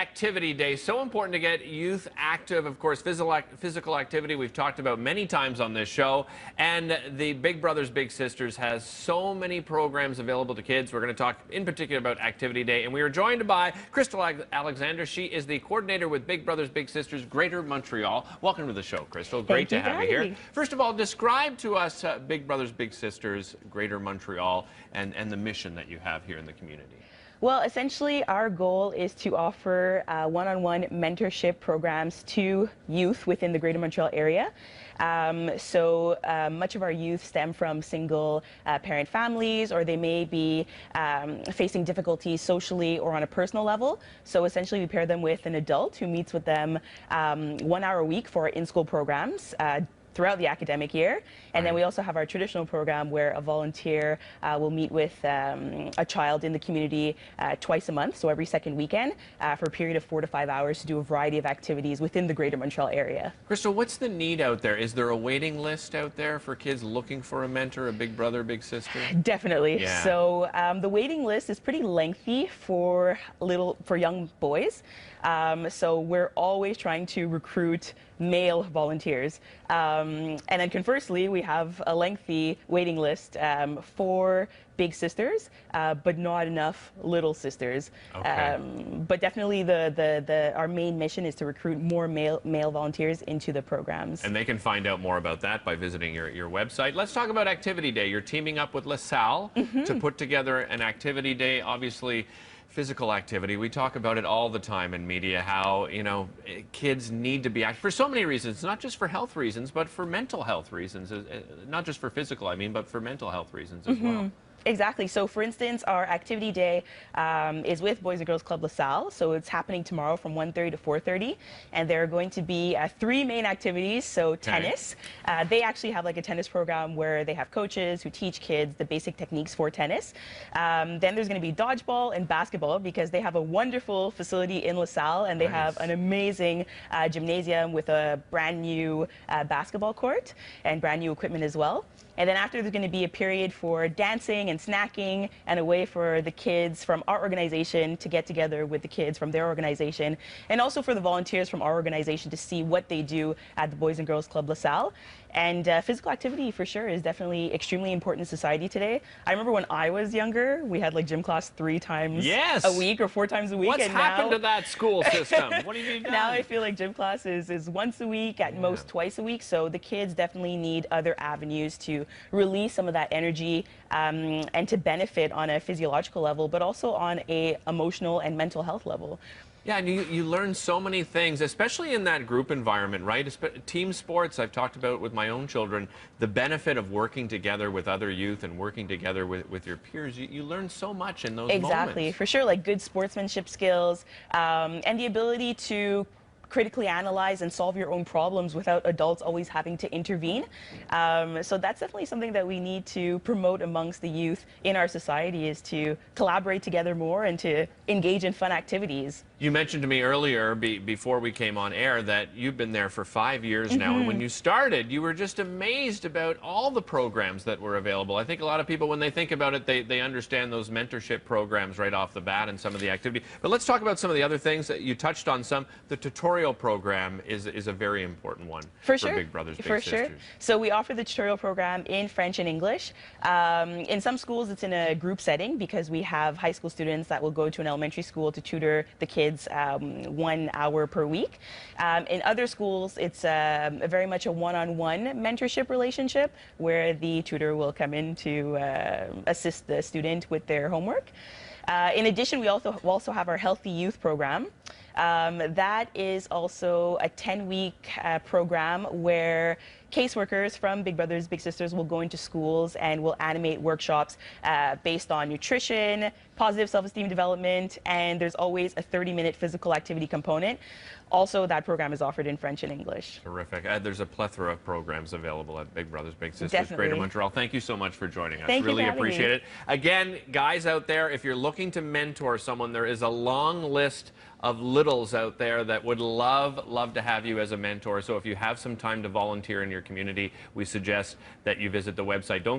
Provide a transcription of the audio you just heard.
Activity Day. So important to get youth active. Of course, physical activity we've talked about many times on this show. And the Big Brothers Big Sisters has so many programs available to kids. We're going to talk in particular about Activity Day. And we are joined by Crystal Alexander. She is the coordinator with Big Brothers Big Sisters Greater Montreal. Welcome to the show, Crystal. Great to have you here. First of all, describe to us Big Brothers Big Sisters Greater Montreal and the mission that you have here in the community. Well, essentially, our goal is to offer one-on-one mentorship programs to youth within the Greater Montreal area. Much of our youth stem from single parent families, or they may be facing difficulties socially or on a personal level. So essentially, we pair them with an adult who meets with them 1 hour a week for our in-school programs throughout the academic year. And then we also have our traditional program where a volunteer will meet with a child in the community twice a month, so every second weekend, for a period of 4 to 5 hours to do a variety of activities within the Greater Montreal area. Crystal, what's the need out there? Is there a waiting list out there for kids looking for a mentor, a big brother, big sister? Definitely. Yeah. So the waiting list is pretty lengthy for young boys. So we're always trying to recruit male volunteers. And then conversely, we have a lengthy waiting list for big sisters, but not enough little sisters. Okay. But definitely our main mission is to recruit more male volunteers into the programs. And they can find out more about that by visiting your website. Let's talk about Activity Day. You're teaming up with LaSalle to put together an Activity Day. Obviously, physical activity. We talk about it all the time in media, how, you know, kids need to be active for so many reasons, not just for health reasons, but for mental health reasons. Not just for physical, I mean, but for mental health reasons as well. Exactly. So, for instance, our Activity Day is with Boys and Girls Club LaSalle. So it's happening tomorrow from 1:30 to 4:30. And there are going to be 3 main activities. So tennis. They actually have like a tennis program where they have coaches who teach kids the basic techniques for tennis. Then there's going to be dodgeball and basketball because they have a wonderful facility in LaSalle. And they have an amazing gymnasium with a brand new basketball court and brand new equipment as well. And then after, there's going to be a period for dancing and snacking and a way for the kids from our organization to get together with the kids from their organization, and also for the volunteers from our organization to see what they do at the Boys and Girls Club LaSalle. And physical activity, for sure, is definitely extremely important in society today. I remember when I was younger, we had like gym class 3 times a week or 4 times a week. What's happened to that school system? What have you done? Now I feel like gym class is once a week, at most twice a week. So the kids definitely need other avenues to release some of that energy and to benefit on a physiological level, but also on a emotional and mental health level. Yeah, and you learn so many things, especially in that group environment, right? Team sports, I've talked about with my own children, the benefit of working together with other youth and working together with your peers. You learn so much in those moments. Exactly, for sure, like good sportsmanship skills and the ability to critically analyze and solve your own problems without adults always having to intervene. So that's definitely something that we need to promote amongst the youth in our society, is to collaborate together more and to engage in fun activities. You mentioned to me earlier, before we came on air, that you've been there for 5 years now, and when you started, you were just amazed about all the programs that were available. I think a lot of people, when they think about it, they understand those mentorship programs right off the bat and some of the activity. But let's talk about some of the other things that you touched on. The tutorial program is a very important one for Big Brothers Big Sisters. So we offer the tutorial program in French and English. In some schools, it's in a group setting because we have high school students that will go to an elementary school to tutor the kids 1 hour per week. In other schools, it's very much a one-on-one mentorship relationship where the tutor will come in to assist the student with their homework. In addition, we also have our Healthy Youth program. That is also a 10-week program where caseworkers from Big Brothers Big Sisters will go into schools and will animate workshops based on nutrition, positive self-esteem development, and there's always a 30-minute physical activity component. Also, that program is offered in French and English. Terrific. There's a plethora of programs available at Big Brothers Big Sisters Definitely. Greater Montreal. Thank you so much for joining us. Thank you really for having appreciate me. it. Again, guys out there, if you're looking to mentor someone, there is a long list of littles out there that would love to have you as a mentor. So if you have some time to volunteer in your community, we suggest that you visit the website. Don't